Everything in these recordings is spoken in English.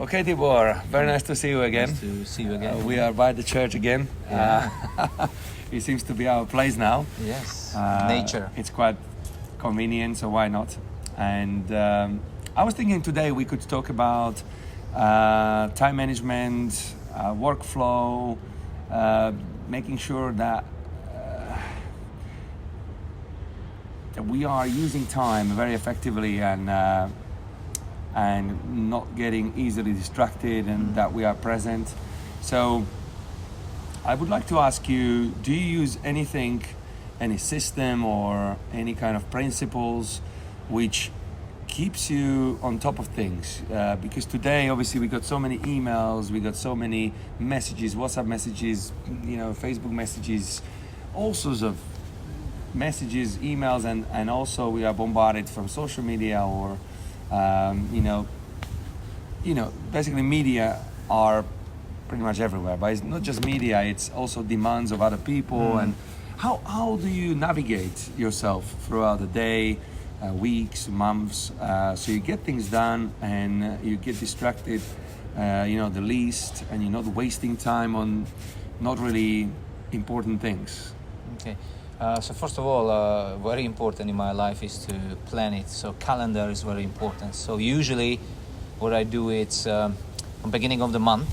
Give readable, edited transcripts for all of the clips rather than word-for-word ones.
Okay, Tibor, very nice to see you again. Nice to see you again. We are by the church again. Yeah. It seems to be our place now. Yes, nature. It's quite convenient, so why not? And I was thinking today we could talk about time management, workflow, making sure that we are using time very effectively and not getting easily distracted, and that we are present. So I would like to ask you, do you use anything, any system or any kind of principles which keeps you on top of things? Because today obviously we got so many emails, we got so many messages, WhatsApp messages, Facebook messages, all sorts of messages, emails, and also we are bombarded from social media or basically media are pretty much everywhere, but it's not just media, it's also demands of other people. And how do you navigate yourself throughout the day, weeks, months, so you get things done and you get distracted the least, and you're not wasting time on not really important things? Okay. So first of all, very important in my life is to plan it. So calendar is very important. So usually what I do is on beginning of the month,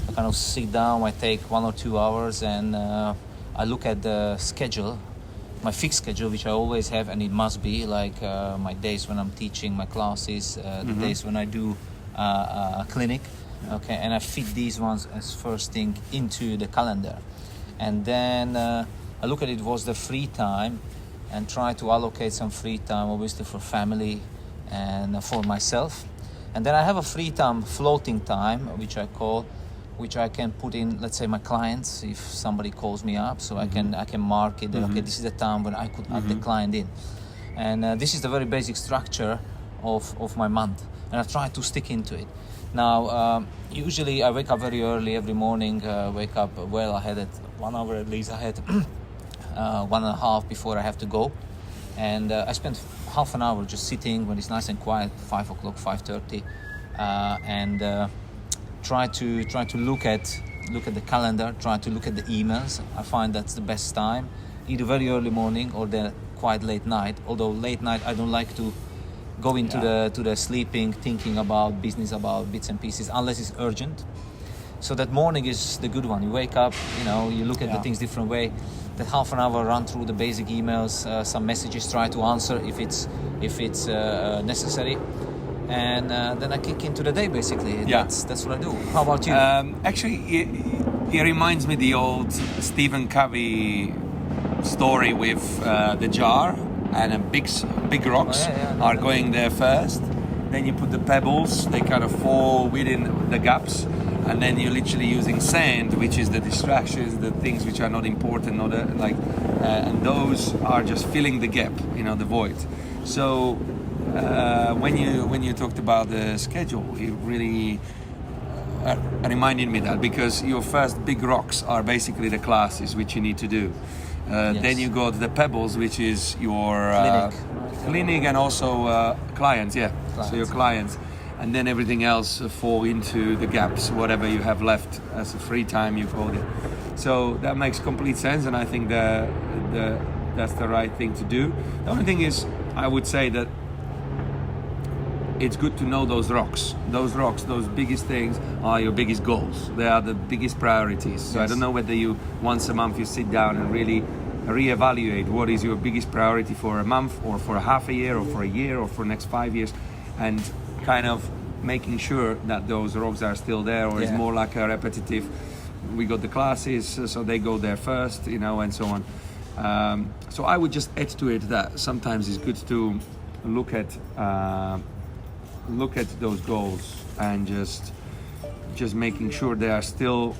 I kind of sit down, I take 1 or 2 hours and I look at the schedule, my fixed schedule, which I always have, and it must be like my days when I'm teaching my classes, the days when I do a clinic, okay, and I fit these ones as first thing into the calendar. And then I look at it was the free time and try to allocate some free time, obviously for family and for myself. And then I have a free time, floating time, which I can put in, let's say, my clients, if somebody calls me up, so I can mark it, okay, this is the time when I could add the client in. And this is the very basic structure of my month, and I try to stick into it. Now, usually I wake up very early every morning, wake up well ahead at 1 hour at least ahead, 1.5 before I have to go. And I spend half an hour just sitting when it's nice and quiet, 5 o'clock, 5:30, and try to look at the calendar, try to look at the emails. I find that's the best time, either very early morning or then quite late night. Although late night I don't like to go into the sleeping, thinking about business, about bits and pieces, unless it's urgent. So that morning is the good one. You wake up, you look at the things different way. That half an hour run through the basic emails, some messages, try to answer if it's necessary, and then I kick into the day basically. That's what I do. How about you? Actually, it reminds me the old Stephen Covey story with the jar and big rocks are going there first. Then you put the pebbles; they kind of fall within the gaps. And then you're literally using sand, which is the distractions, the things which are not important, and those are just filling the gap, the void. So when you talked about the schedule, it really reminded me that, because your first big rocks are basically the classes which you need to do. Then you got the pebbles, which is your clinic and also clients. So your clients. And then everything else fall into the gaps, whatever you have left as a free time, you call it. So that makes complete sense, and I think that's the right thing to do. The only thing is, I would say that it's good to know those rocks. Those rocks, those biggest things are your biggest goals. They are the biggest priorities. So I don't know whether you, once a month, you sit down and really reevaluate what is your biggest priority for a month or for a half a year or for a year or for the next 5 years, and kind of making sure that those rocks are still there, or it's more like a repetitive, we got the classes, so they go there first, and so on. So I would just add to it that sometimes it's good to look at those goals and just making sure they are still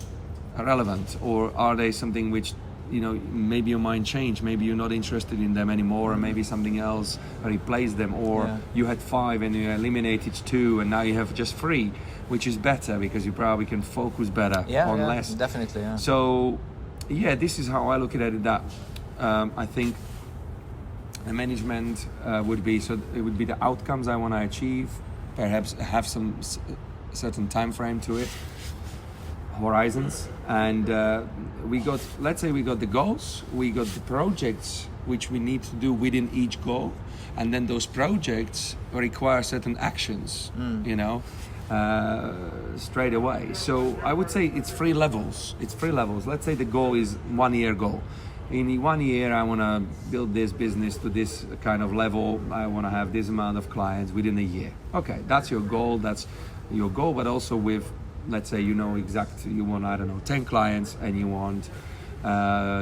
relevant, or are they something which maybe your mind changed, maybe you're not interested in them anymore, or maybe something else replaced them, or you had 5 and you eliminated 2 and now you have just 3, which is better because you probably can focus better on less. Definitely. So this is how I look at it, that I think the management would be, so it would be the outcomes I want to achieve, perhaps have some certain time frame to it, horizons, and let's say we got the goals, we got the projects which we need to do within each goal, and then those projects require certain actions, straight away. So I would say it's three levels. Let's say the goal is 1 year goal. In 1 year, I want to build this business to this kind of level. I want to have this amount of clients within a year. Okay, that's your goal. But also with, let's say, you want, I don't know, 10 clients, and you want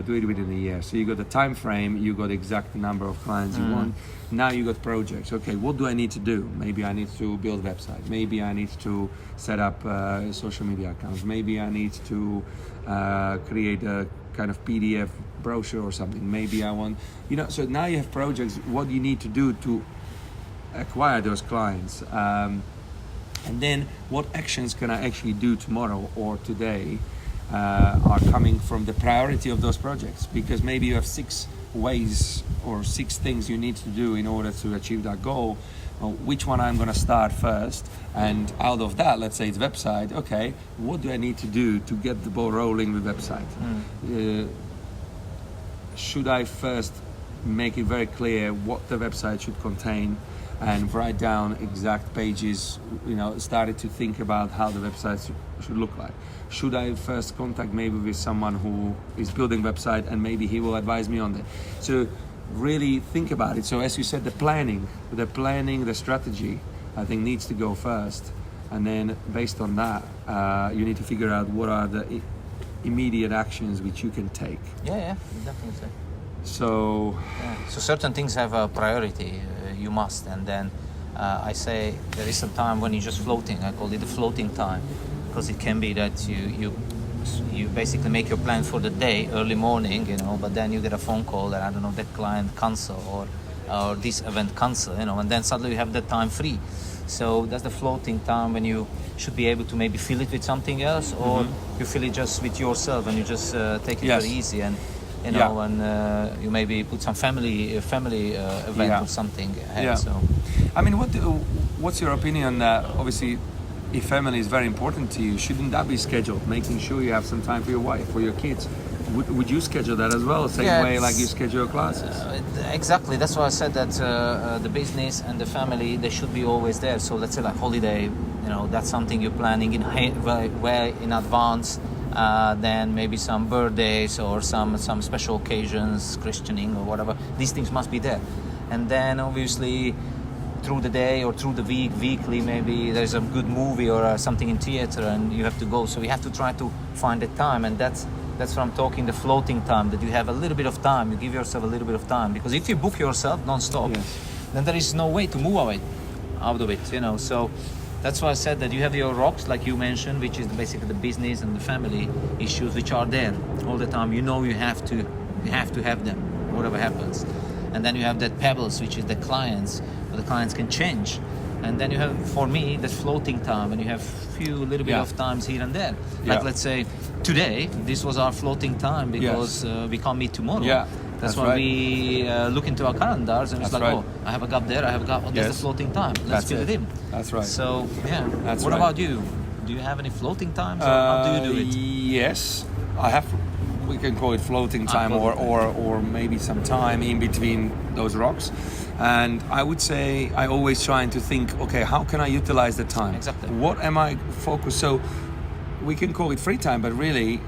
do it within a year. So you got the time frame, you got exact number of clients you want. Now you got projects. Okay, what do I need to do? Maybe I need to build a website. Maybe I need to set up social media accounts. Maybe I need to create a kind of PDF brochure or something. Maybe I want, so now you have projects, what you need to do to acquire those clients. And then what actions can I actually do tomorrow or today are coming from the priority of those projects, because maybe you have 6 ways or 6 things you need to do in order to achieve that goal. Well, which one I'm going to start first, and out of that, let's say it's website. Okay, what do I need to do to get the ball rolling with website? Should I first make it very clear what the website should contain and write down exact pages, started to think about how the website should look like? Should I first contact maybe with someone who is building website, and maybe he will advise me on that? So really think about it. So as you said, the planning, the strategy, I think needs to go first. And then based on that, you need to figure out what are the immediate actions which you can take. Yeah, definitely. So certain things have a priority, you must. And then I say there is some time when you're just floating. I call it the floating time, because it can be that you basically make your plan for the day early morning, but then you get a phone call that, I don't know, that client cancel or this event cancel, and then suddenly you have that time free. So that's the floating time when you should be able to maybe fill it with something else, or you fill it just with yourself and you just take it very easy, and and you maybe put some family event or something ahead. So I mean, what's your opinion? Obviously, if family is very important to you, shouldn't that be scheduled? Making sure you have some time for your wife, for your kids. Would you schedule that as well, same way like you schedule your classes? Exactly. That's why I said that the business and the family, they should be always there. So let's say like holiday, that's something you're planning way in advance. Then maybe some birthdays or some special occasions, christening or whatever. These things must be there. And then obviously through the day or through the weekly, maybe there's a good movie or something in theater and you have to go. So you have to try to find the time, and that's what I'm talking, the floating time, that you have a little bit of time, you give yourself a little bit of time. Because if you book yourself non-stop, then there is no way to move out of it, So that's why I said that you have your rocks, like you mentioned, which is basically the business and the family issues, which are there all the time. You have to have them, whatever happens. And then you have that pebbles, which is the clients, but the clients can change. And then you have, for me, the floating time, and you have little bit of times here and there. Like let's say today, this was our floating time because we can't meet tomorrow. Yeah. That's why we look into our calendars and it's like, oh, I have a gap there, I have a gap. Oh, there's the floating time. Let's fill it in. That's right. So, what about you? Do you have any floating times, or how do you do it? Yes, I have. We can call it floating time, or maybe some time in between those rocks. And I would say I always trying to think, okay, how can I utilize the time? Exactly. What am I focused? So we can call it free time, but really,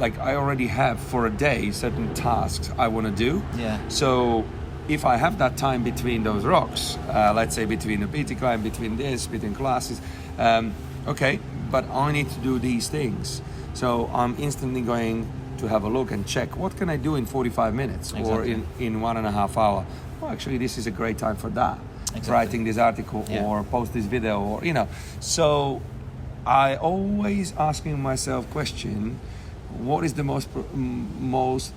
I already have for a day certain tasks I want to do. Yeah. So if I have that time between those rocks, let's say between the PT client, between classes, okay, but I need to do these things. So I'm instantly going to have a look and check what can I do in 45 minutes or in 1.5 hours. Well, actually, this is a great time for that. Exactly. Writing this article or post this video, or So I always asking myself question: what is the most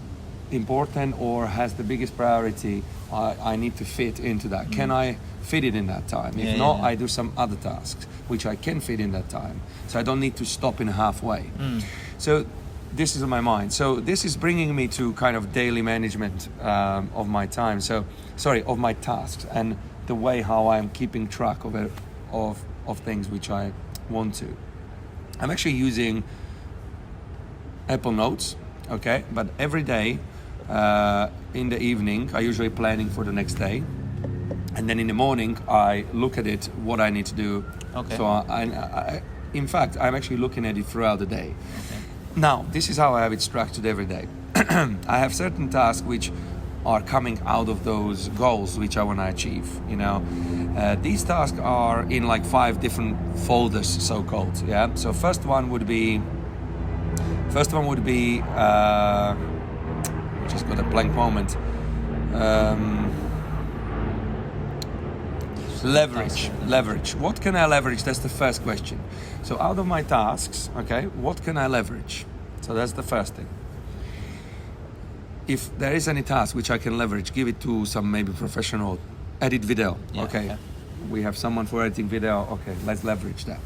important or has the biggest priority I need to fit into that? Can I fit it in that time? If not, I do some other tasks which I can fit in that time. So I don't need to stop in halfway. So this is in my mind. So this is bringing me to kind of daily management of my time. Of my tasks and the way how I'm keeping track of things which I want to. I'm actually using Apple Notes, okay? But every day in the evening, I usually planning for the next day. And then in the morning, I look at it, what I need to do. Okay. So in fact, I'm actually looking at it throughout the day. Okay. Now, this is how I have it structured every day. I have certain tasks which are coming out of those goals which I want to achieve. These tasks are in like 5 different folders, so-called. Yeah. So first one would be. Just got a blank moment. Leverage. What can I leverage? That's the first question. So out of my tasks, okay, what can I leverage? So that's the first thing. If there is any task which I can leverage, give it to some maybe professional. Edit video. Yeah, okay. Yeah. We have someone for editing video. Okay, let's leverage that.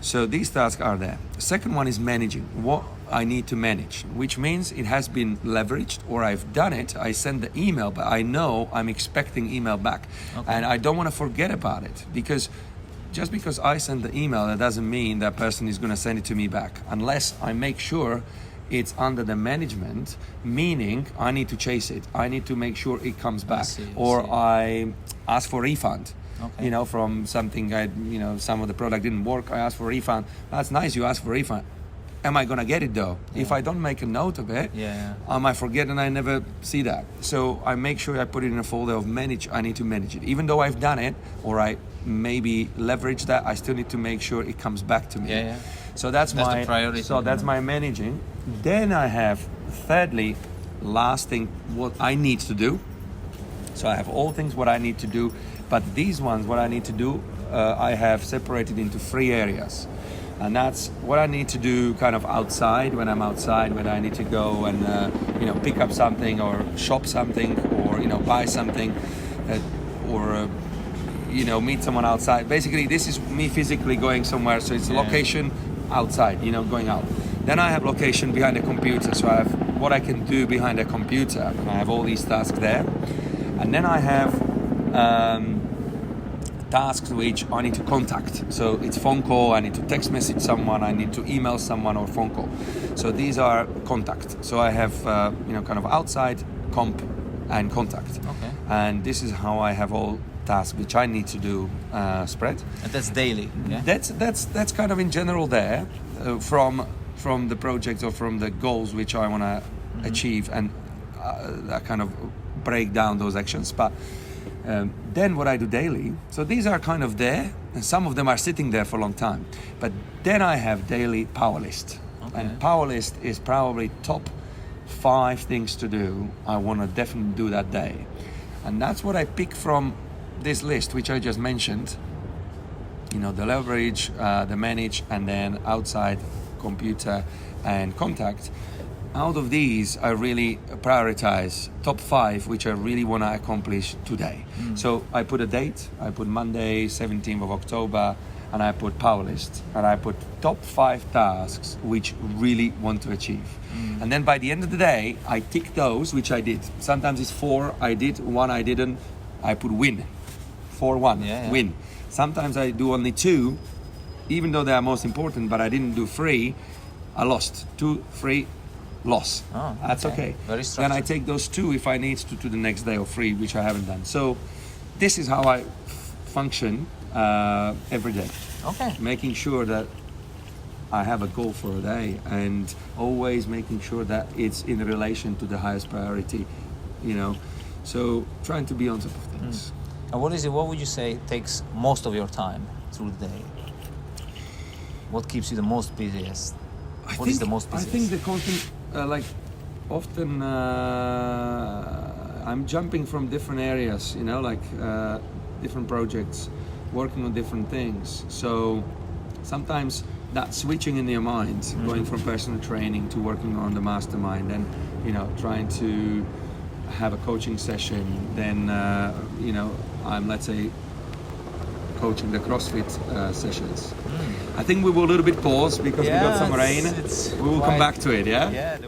So these tasks are there. The second one is managing. What I need to manage, which means it has been leveraged or I've done it. I send the email, but I know I'm expecting email back. Okay. And I don't want to forget about it, because just because I send the email, that doesn't mean that person is going to send it to me back, unless I make sure it's under the management, meaning I need to chase it. I need to make sure it comes back. I ask for refund. Okay. From something some of the product didn't work, I ask for a refund. That's nice, you ask for a refund. Am I gonna get it though? Yeah. If I don't make a note of it, I might forget and I never see that. So I make sure I put it in a folder of manage. I need to manage it. Even though I've done it, or I maybe leverage that, I still need to make sure it comes back to me. Yeah. So that's my the priority. So that's my managing. Then I have, thirdly, last thing, what I need to do. So I have all things what I need to do, but these ones, what I need to do, I have separated into 3 areas. And that's what I need to do kind of outside, when I'm outside, when I need to go and, pick up something or shop something or, buy something or, meet someone outside. Basically, this is me physically going somewhere. So it's location outside, going out. Then I have location behind the computer. So I have what I can do behind the computer. And I have all these tasks there. And then I have tasks which I need to contact. So it's phone call, I need to text message someone, I need to email someone, or phone call. So these are contact. So I have kind of outside, comp, and contact. Okay. And this is how I have all tasks which I need to do spread. And that's daily. Yeah. That's kind of in general there from the project or from the goals which I want to achieve, and I kind of break down those actions. But then what I do daily, so these are kind of there, and some of them are sitting there for a long time. But then I have daily power list. Okay. And power list is probably top 5 things to do. I want to definitely do that day. And that's what I pick from this list, which I just mentioned. The leverage, the manage, and then outside, computer, and contact. Out of these, I really prioritize top 5, which I really want to accomplish today. So I put a date. I put Monday, 17th of October, and I put power list. And I put top 5 tasks which really want to achieve. And then by the end of the day, I tick those which I did. Sometimes it's 4 I did, 1 I didn't. I put win. 4-1, win. Sometimes I do only 2, even though they are most important, but I didn't do 3. I lost 2, 3. Loss. That's okay. Very structured. Then I take those 2 if I need to the next day, or 3, which I haven't done. So this is how I function every day. Okay. Making sure that I have a goal for a day, and always making sure that it's in relation to the highest priority. So trying to be on top of things. And what would you say takes most of your time through the day? What keeps you the most busiest? What is the most busiest? I think the constant, often I'm jumping from different areas, different projects, working on different things. So sometimes that switching in your mind, going from personal training to working on the mastermind, and trying to have a coaching session, then I'm, let's say, coaching the CrossFit sessions. I think we will a little bit pause because we got some rain. We will come back to it, yeah? Yeah.